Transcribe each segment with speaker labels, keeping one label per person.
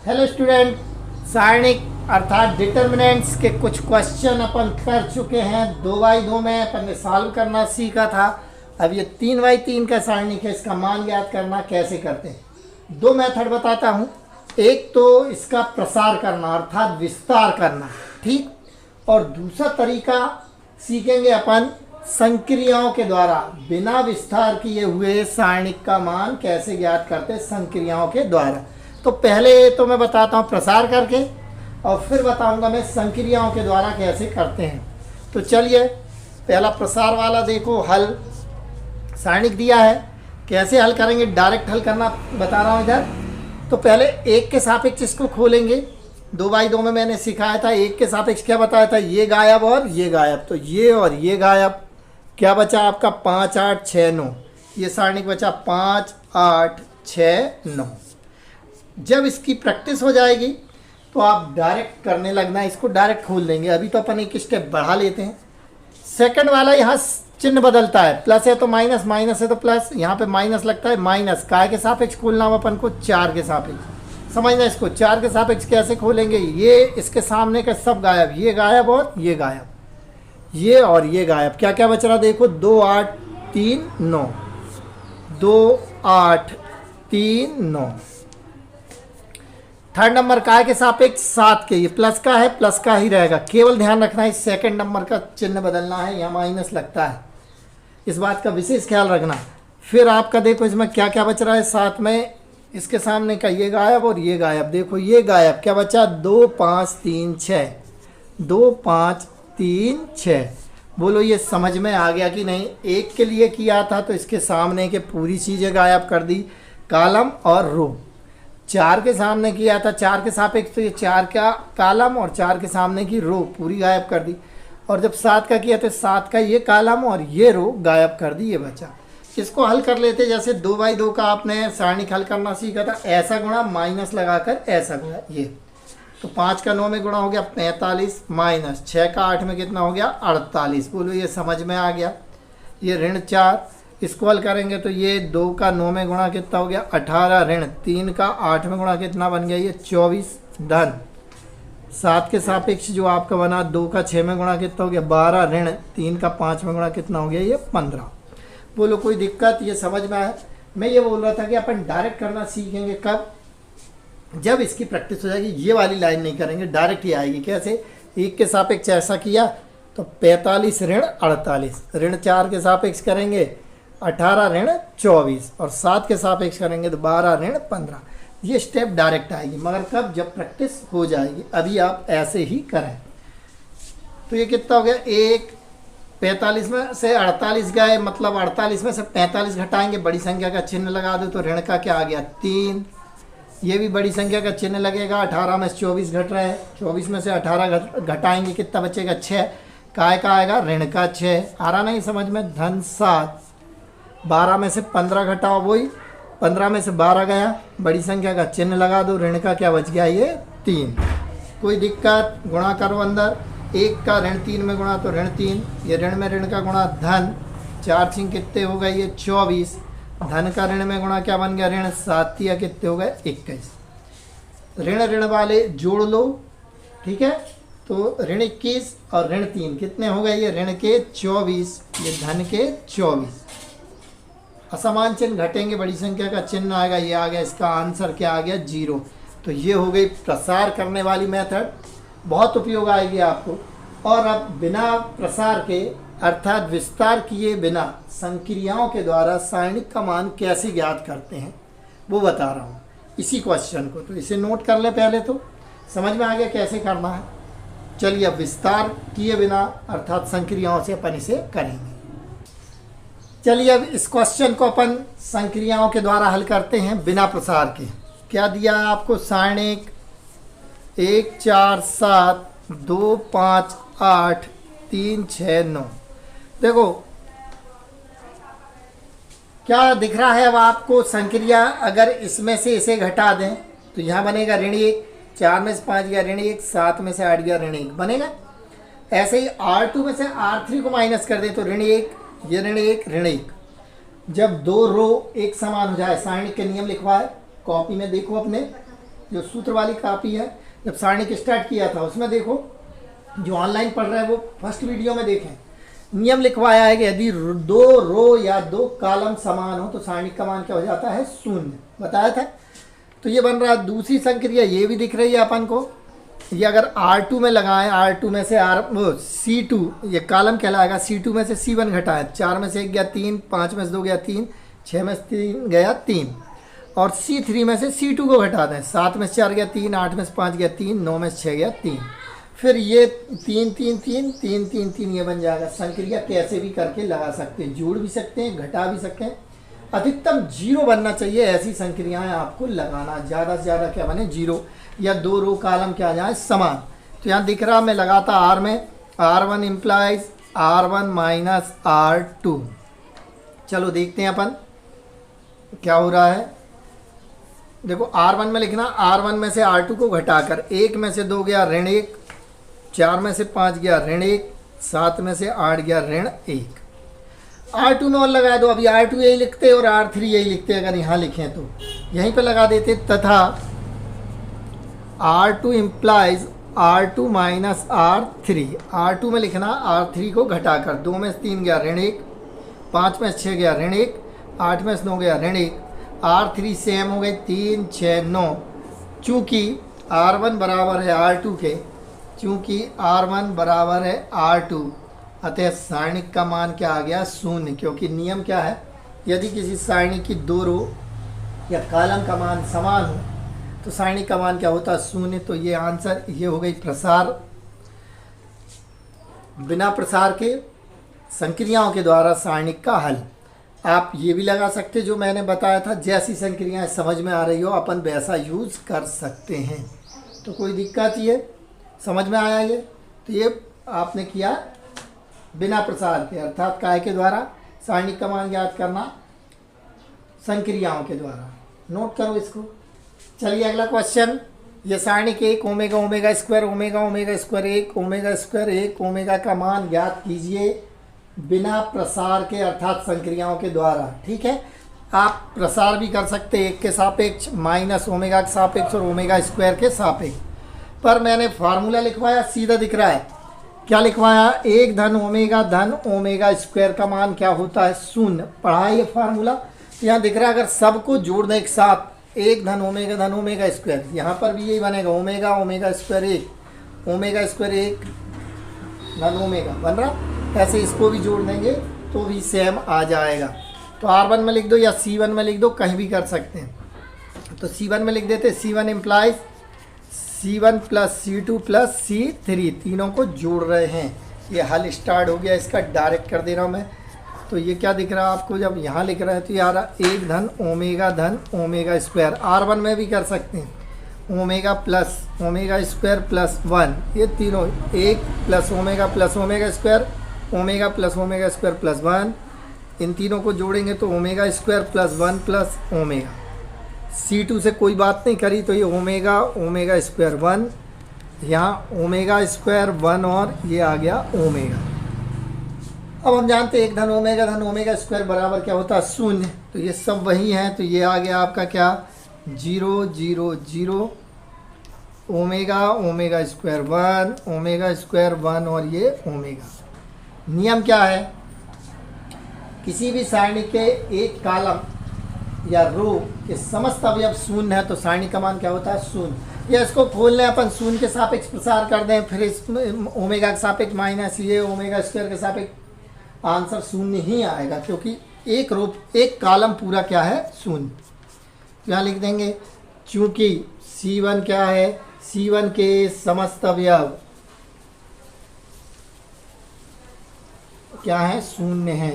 Speaker 1: Hello student, सारणिक अर्थात determinants के कुछ क्वेश्चन अपन कर चुके हैं। 2x2 में अपन ने सॉल्व करना सीखा था। अब ये 3x3 का सारणिक है, इसका मान याद करना कैसे करते हैं। दो मेथड बताता हूँ। एक तो इसका प्रसार करना अर्थात विस्तार करना, ठीक, और दूसरा तरीका सीखेंगे अपन संक्रियाओं के द्वारा बिना विस्तार किए हुए सारणिक का मान कैसे ज्ञात करते हैं संक्रियाओं के द्वारा। तो पहले तो मैं बताता हूँ प्रसार करके और फिर बताऊंगा मैं संक्रियाओं के द्वारा कैसे करते हैं। तो चलिए पहला प्रसार वाला देखो। हल सारणिक दिया है, कैसे हल करेंगे, डायरेक्ट हल करना बता रहा हूँ इधर। तो पहले एक के सापेक्ष इसको खोलेंगे। 2x2 में मैंने सिखाया था, एक के सापेक्ष क्या बताया था, ये गायब और ये गायब, तो ये और ये गायब। क्या बचा आपका 5 8 6 9, ये सारणिक बचा 5 8 6 9। जब इसकी प्रैक्टिस हो जाएगी तो आप डायरेक्ट करने लगना, इसको डायरेक्ट खोल देंगे। अभी तो अपन एक स्टेप बढ़ा लेते हैं। सेकंड वाला यहाँ चिन्ह बदलता है, प्लस है तो माइनस, माइनस है तो प्लस, यहाँ पे माइनस लगता है। माइनस काय के सापेक्ष खोलना हो अपन को, 4 के सापेक्ष। समझना इसको, 4 के सापेक्ष कैसे खोलेंगे, ये इसके सामने का सब गायब, ये गायब और ये गायब, ये और ये गायब। क्या क्या बच रहा देखो, 2 8 3 9, 2 8 3 9। थर्ड नंबर काय के सापेक्ष 7 के, ये प्लस का है, प्लस का ही रहेगा। केवल ध्यान रखना है सेकंड नंबर का चिन्ह बदलना है, यहाँ माइनस लगता है, इस बात का विशेष ख्याल रखना। फिर आपका देखो इसमें क्या क्या बच रहा है, 7 में इसके सामने का ये गायब और ये गायब। देखो ये गायब, क्या बचा 2 5 3 6, 2 5 3 6। बोलो ये समझ में आ गया कि नहीं। एक के लिए किया था तो इसके सामने के पूरी चीज़ें गायब कर दी, कॉलम और रो। 4 के सामने किया था, 4 के सापेक्ष, तो ये 4 का कॉलम और 4 के सामने की रो पूरी गायब कर दी। और जब 7 का किया तो 7 का ये कॉलम और ये रो गायब कर दी, ये बचा। इसको हल कर लेते, जैसे 2x2 का आपने सारणिक हल करना सीखा था, ऐसा गुणा माइनस लगाकर ऐसा गुणा, ये तो 5 का 9 में गुणा हो गया 45, माइनस 6 का 8 में कितना हो गया 48। बोलो ये समझ में आ गया। ये ऋण 4, इसको हल करेंगे तो ये 2 का 9 में गुणा कितना हो गया 18, ऋण 3 का 8 में गुणा कितना बन गया ये 24, धन 7 के सापेक्ष जो आपका बना 2 का 6 में गुणा कितना हो गया 12, ऋण 3 का 5 में गुणा कितना हो गया ये 15। बोलो कोई दिक्कत, ये समझ में आया। मैं ये बोल रहा था कि अपन डायरेक्ट करना सीखेंगे कब, जब इसकी प्रैक्टिस हो जाएगी। ये वाली लाइन नहीं करेंगे, डायरेक्ट ही आएगी। कैसे, एक के सापेक्ष ऐसा किया तो 45 ऋण 48, ऋण 4 के सापेक्ष करेंगे 18 ऋण 24 और 7 के सापेक्ष करेंगे तो 12 ऋण 15। ये स्टेप डायरेक्ट आएगी, मगर कब, जब प्रैक्टिस हो जाएगी। अभी आप ऐसे ही करें। तो ये कितना हो गया, 1 45 में से 48 गए, मतलब 48 में से 45 घटाएंगे, बड़ी संख्या का चिन्ह लगा दो तो ऋण का क्या आ गया 3। ये भी बड़ी संख्या का चिन्ह लगेगा, 18 में से 24 घट रहा है, 24 में से 18 घटाएंगे कितना बचेगा 6, काय का आएगा ऋण का 6। आ रहा नहीं समझ में, धन 7, 12 में से 15 घटाओ, वही 15 में से 12 गया, बड़ी संख्या का चिन्ह लगा दो, ऋण का क्या बच गया ये 3। कोई दिक्कत, गुणा करो अंदर, 1 का ऋण 3 में गुणा तो ऋण 3, ये ऋण में ऋण का गुणा धन 4 6 कितने हो गए ये 24, धन का ऋण में गुणा क्या बन गया ऋण 7 या कितने हो गए 21। ऋण ऋण वाले जोड़ लो, ठीक है, तो ऋण 21 और ऋण 3 कितने हो गए ये ऋण के 24, ये धन के 24। असमान चिन्ह घटेंगे, बड़ी संख्या का चिन्ह आएगा, ये आ गया, इसका आंसर क्या आ गया 0। तो ये हो गई प्रसार करने वाली मेथड, बहुत उपयोग आएगी आपको। और अब बिना प्रसार के अर्थात विस्तार किए बिना संक्रियाओं के द्वारा सारणिक का मान कैसे ज्ञात करते हैं वो बता रहा हूँ इसी क्वेश्चन को। तो इसे नोट कर ले, पहले तो समझ में आ गया कैसे करना है। चलिए अब विस्तार किए बिना अर्थात संक्रियाओं से अपन इसे करेंगे। चलिए अब इस क्वेश्चन को अपन संक्रियाओं के द्वारा हल करते हैं बिना प्रसार के। क्या दिया है आपको, सारणिक 1 4 7 2 5 8 3 6 9। देखो क्या दिख रहा है अब आपको, संक्रिया अगर इसमें से इसे घटा दें तो यहाँ बनेगा ऋण 1, 4 में से 5 गया ऋण 1, 7 में से 8 गया ऋण 1 बनेगा। ऐसे ही R2 में से R3 को माइनस कर दें तो ऋण 1, ये ऋण 1 ऋण 1। जब दो रो एक समान हो जाए, सारणिक के नियम लिखवाए, कॉपी में देखो अपने, जो सूत्र वाली कापी है, जब सारणी की स्टार्ट किया था उसमें देखो, जो ऑनलाइन पढ़ रहे हैं वो फर्स्ट वीडियो में देखें, नियम लिखवाया है कि यदि दो रो या दो कॉलम समान हो तो सारणी का मान क्या हो जाता है, शून्य, बताया था। तो ये बन रहा है दूसरी संक्रिया, ये भी दिख रही है अपन को। ये अगर R2 में लगाएं, R2 में से C2, ये कॉलम कहलाएगा, C2 में से C1 घटाएं, 4 में से 1 गया 3, 5 में से 2 गया 3, 6 में से 3 गया 3, और C3 में से C2 को घटा दें, 7 में से 4 गया 3, 8 में से 5 गया 3, 9 में से 6 गया 3, फिर ये 3 3 3 3 3 3 ये बन जाएगा। संक्रिया कैसे भी करके लगा सकते हैं, जोड़ भी सकते हैं, घटा भी सकते हैं। अधिकतम 0 बनना चाहिए, ऐसी संक्रियाएं आपको लगाना, ज़्यादा से ज़्यादा क्या बने, 0, या दो रो कॉलम क्या आ जाए समान। तो यहाँ दिख रहा, मैं लगाता R में, R1 implies R1 minus R2। चलो देखते हैं अपन क्या हो रहा है। देखो R1 में लिखना, R1 में से R2 को घटाकर 1 में से 2 गया ऋण 1, 4 में से 5 गया ऋण 1, 7 में से 8 गया ऋण 1। R2 में और लगा दो, अभी R2 यही लिखते और R3 यही लिखते, अगर यहाँ लिखें तो यहीं पे लगा देते, तथा R2 implies R2 minus R3। R2 में लिखना, R3 को घटाकर 2 में से 3 गया ऋण 1, 5 में से 6 गया ऋण 1, 8 में से 9 गया ऋण 1, R3 सेम हो गए 3 6 9। चूँकि R1 बराबर है R2 के, चूँकि R1 बराबर है R2, अतः सारणिक का मान क्या आ गया, शून्य। क्योंकि नियम क्या है, यदि किसी सारणी की दो रो या कॉलम का मान समान हो तो सारणी का मान क्या होता है, शून्य। तो ये आंसर, ये हो गई प्रसार, बिना प्रसार के संक्रियाओं के द्वारा सारणिक का हल। आप ये भी लगा सकते, जो मैंने बताया था, जैसी संक्रियाएं समझ में आ रही हो अपन वैसा यूज कर सकते हैं। तो कोई दिक्कत, ये समझ में आया ये। तो ये आपने किया बिना प्रसार के, अर्थात काय के द्वारा सारणिक का मान ज्ञात करना, संक्रियाओं के द्वारा। नोट करो इसको। चलिए अगला क्वेश्चन, ये सारणिक 1 omega omega square omega omega square 1 omega square 1 omega का मान ज्ञात कीजिए बिना प्रसार के, अर्थात संक्रियाओं के द्वारा। ठीक है, आप प्रसार भी कर सकते हैं, 1 के सापेक्ष, माइनस ओमेगा के सापेक्ष और ओमेगा स्क्वायर के सापेक्ष। पर मैंने फार्मूला लिखवाया, सीधा दिख रहा है, क्या लिखवाया, 1 धन ओमेगा स्क्वायर का मान क्या होता है, शून्य। पढ़ा है ये फार्मूला, यहाँ दिख रहा है। अगर सबको जोड़ दें एक साथ, 1 धन ओमेगा स्क्वायर, यहाँ पर भी यही बनेगा, ओमेगा स्क्वायर 1 ओमेगा स्क्वायर 1 धन ओमेगा बन रहा। ऐसे इसको भी जोड़ देंगे तो भी सेम आ जाएगा। तो R1 में लिख दो या C1 में लिख दो, कहीं भी कर सकते हैं। तो C1 में लिख देते, C1 implies C1 plus C2 plus C3, तीनों को जोड़ रहे हैं। ये हल स्टार्ट हो गया, इसका डायरेक्ट कर दे रहा हूँ मैं। तो ये क्या दिख रहा है आपको, जब यहाँ लिख रहे हैं तो यार 1 धन ओमेगा स्क्वायर, R1 में भी कर सकते हैं, ओमेगा स्क्वायर प्लस 1, ये तीनों 1 plus omega square, omega square plus 1, इन तीनों को जोड़ेंगे तो omega square plus 1 plus omega. C2 से कोई बात नहीं करी तो ये ओमेगा स्क्वायर 1, यहाँ ओमेगा स्क्वायर 1 और ये आ गया ओमेगा। अब हम जानते हैं 1 धन ओमेगा स्क्वायर बराबर क्या होता है, शून्य। तो ये सब वही है, तो ये आ गया आपका क्या, 0 0 0 ओमेगा स्क्वायर 1 ओमेगा स्क्वायर 1 और ये ओमेगा। नियम क्या है, किसी भी सारणी के एक कॉलम या रो के समस्त अवयव शून्य है तो सारणी का मान क्या होता है, शून्य। या इसको खोल लें अपन, शून्य के सापेक्ष प्रसार कर दें, फिर इसमें ओमेगा के सापेक्ष माइनस ये ओमेगा स्क्वायर के सापेक्ष, आंसर शून्य ही आएगा, क्योंकि एक कॉलम पूरा क्या है, शून्य। यहाँ लिख देंगे, चूंकि C1 क्या है, C1 के समस्त अवयव क्या है, शून्य है,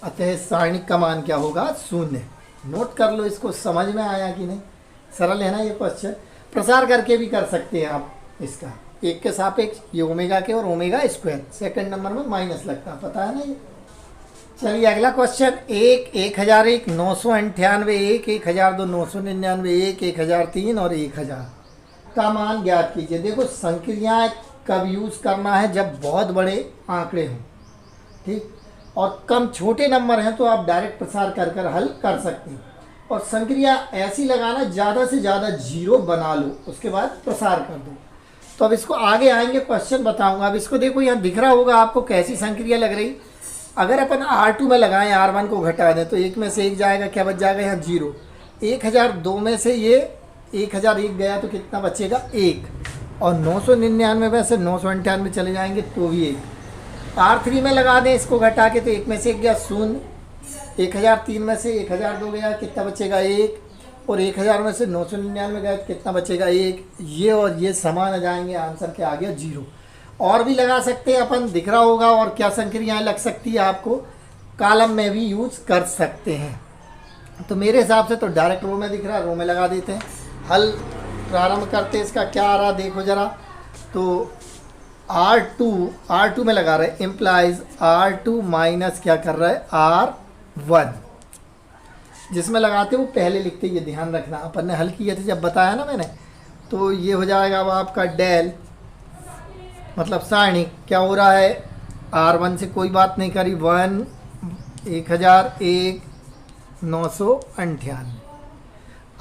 Speaker 1: अतः सारणिक का मान क्या होगा, शून्य। नोट कर लो इसको, समझ में आया कि नहीं, सरल है ना ये क्वेश्चन। प्रसार करके भी कर सकते हैं आप इसका, 1 के सापेक्ष, ये ओमेगा के और ओमेगा स्क्वायर, सेकंड नंबर में माइनस लगता है, पता है ना ये। चलिए अगला क्वेश्चन, 1001 998 1002 999 1003 और 1000 का मान ज्ञात कीजिए। देखो संक्रियाएं कब यूज करना है, जब बहुत बड़े आंकड़े हों, ठीक, और कम छोटे नंबर हैं तो आप डायरेक्ट प्रसार कर हल कर सकते हैं। और संक्रिया ऐसी लगाना, ज़्यादा से ज़्यादा जीरो बना लो, उसके बाद प्रसार कर दो। तो अब इसको आगे आएंगे क्वेश्चन बताऊंगा। अब इसको देखो, यहाँ दिख रहा होगा आपको कैसी संक्रिया लग रही। अगर अपन R2 में लगाएं, R1 को घटा दें तो एक में से एक जाएगा, क्या बच जाएगा यहाँ 0। 1002 में से ये 1001 गया तो कितना बचेगा 1, और 999 में से 998 चले जाएंगे तो भी 1। R3 में लगा दें इसको घटा के तो एक में से एक गया 0, 1003 में से 1002 गया, कितना बचेगा 1, और 1000 में से 999 गया तो कितना बचेगा 1। ये और ये समान आ जाएंगे, आंसर क्या आ गया 0। और भी लगा सकते हैं अपन, दिख रहा होगा। और क्या संक्रियाएं लग सकती है आपको, कॉलम में भी यूज कर सकते हैं। तो मेरे हिसाब से तो डायरेक्ट रो में दिख रहा है, रो में लगा देते हैं। हल प्रारंभ करते हैं, इसका क्या आ रहा देखो ज़रा। तो R2 में लगा रहे हैं, इम्प्लाइज R2 माइनस क्या कर रहा है R1। जिसमें लगाते वो पहले लिखते, ये ध्यान रखना। अपन ने हल किए थे जब बताया ना मैंने। तो ये हो जाएगा अब आपका डेल, मतलब सारणी क्या हो रहा है, R1 से कोई बात नहीं करी, 1, 1001, 998।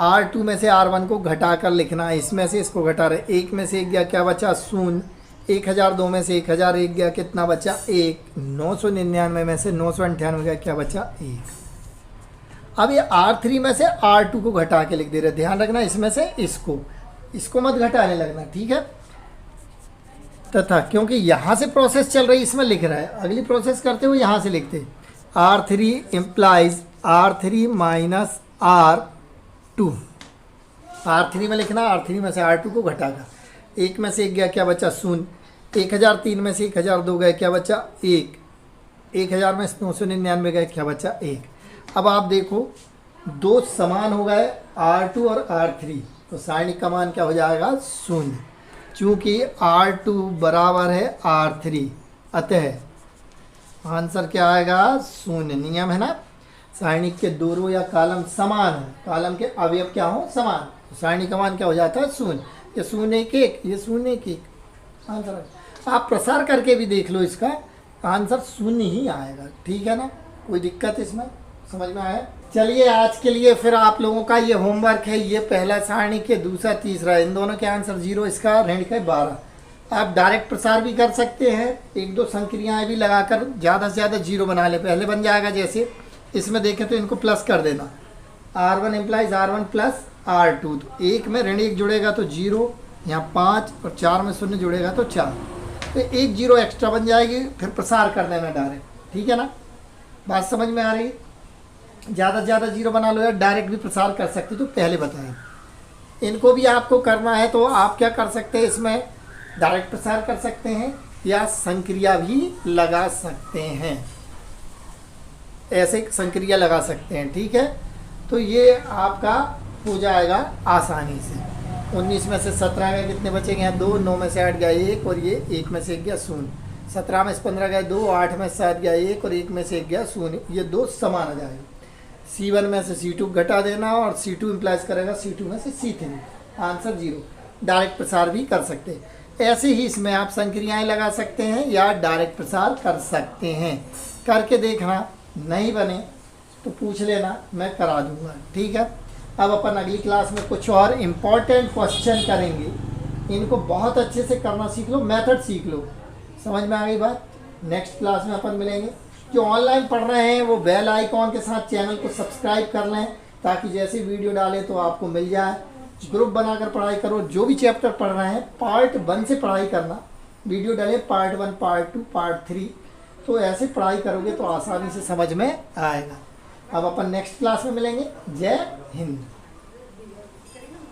Speaker 1: R2 में से R1 को घटा कर लिखना है, इसमें से इसको घटा रहे। एक में से एक गया, क्या बचा 0। 1002 में से 1001 गया, कितना बचा 1। 999 में से 998 गया, क्या बचा 1। अब ये R3 में से R2 को घटा के लिख दे रहे। ध्यान रखना, इसमें से इसको मत घटाने लगना, ठीक है। तथा क्योंकि यहाँ से प्रोसेस चल रही, इसमें लिख रहा है, अगली प्रोसेस करते हुए यहाँ से लिखते R3 implies R3 minus R2। R3 में लिखना, R3 में से R2 को घटाकर। एक में से एक गया, क्या बचा 0। 1003 में से 1002 गए, क्या बचा 1। 1000 में से 999 गए, क्या बचा 1। अब आप देखो दो समान हो गए, R2 और R3, तो सारणी का मान क्या हो जाएगा 0। चूँकि R2 बराबर है R3, अतः आंसर क्या आएगा 0। नियम है ना, सारणी के दो रो या कॉलम समान हो, कॉलम के अवयव क्या हो समान, तो सारणी का मान क्या हो जाता है 0। ये 0 1 1, ये 0 1 1 आंसर। आप प्रसार करके भी देख लो, इसका आंसर 0 ही आएगा, ठीक है ना। कोई दिक्कत इसमें, समझ में आया। चलिए आज के लिए फिर आप लोगों का ये होमवर्क है, ये पहला सारणी के, दूसरा तीसरा, इन दोनों के आंसर 0, इसका ऋण के 12। आप डायरेक्ट प्रसार भी कर सकते हैं, एक दो संक्रियाएं भी लगाकर ज़्यादा से ज़्यादा 0 बना ले। पहले बन जाएगा जैसे इसमें देखें तो इनको प्लस कर देना, R1 implies R1 plus R2। तो एक में ऋण 1 जुड़ेगा तो 0, यहाँ 5, और 4 में 0 जुड़ेगा तो 4, तो 1 0 एक्स्ट्रा बन जाएगी। फिर प्रसार कर देना डायरेक्ट, ठीक है ना। बात समझ में आ रही। ज़्यादा से ज़्यादा 0 बना लो, या डायरेक्ट भी प्रसार कर सकते तो पहले बताएं। इनको भी आपको करना है तो आप क्या कर सकते हैं, इसमें डायरेक्ट प्रसार कर सकते हैं या संक्रिया भी लगा सकते हैं, ऐसे संक्रिया लगा सकते हैं, ठीक है। तो ये आपका हो जाएगा आसानी से। 19 में से 17 गए, कितने बचेंगे यहाँ 2, 9 में से 8 गया 1, और ये 1 में से 1 गया 0। 17 में से 15 गया 2, 8 में से 7 गया 1, और 1 में से 1 गया 0। ये 2 समान आ जाएगा। C1 में से C2 घटा देना, और C2 इम्प्लाइज करेगा C2 में से C3, आंसर 0। डायरेक्ट प्रसार भी कर सकते हैं। ऐसे ही इसमें आप संक्रियाएं लगा सकते हैं या डायरेक्ट प्रसार कर सकते हैं। करके देखना, नहीं बने तो पूछ लेना, मैं करा दूंगा, ठीक है। अब अपन अगली क्लास में कुछ और इम्पोर्टेंट क्वेश्चन करेंगे, इनको बहुत अच्छे से करना सीख लो, मेथड सीख लो। समझ में आ गई बात। नेक्स्ट क्लास में अपन मिलेंगे। जो ऑनलाइन पढ़ रहे हैं वो बेल आइकॉन के साथ चैनल को सब्सक्राइब कर लें, ताकि जैसे वीडियो डालें तो आपको मिल जाए। ग्रुप बनाकर पढ़ाई करो। जो भी चैप्टर पढ़ रहे हैं पार्ट 1 से पढ़ाई करना, वीडियो डाले पार्ट 1, पार्ट 2, पार्ट 3, तो ऐसे पढ़ाई करोगे तो आसानी से समझ में आएगा। अब अपन नेक्स्ट क्लास में मिलेंगे। जय हिंद।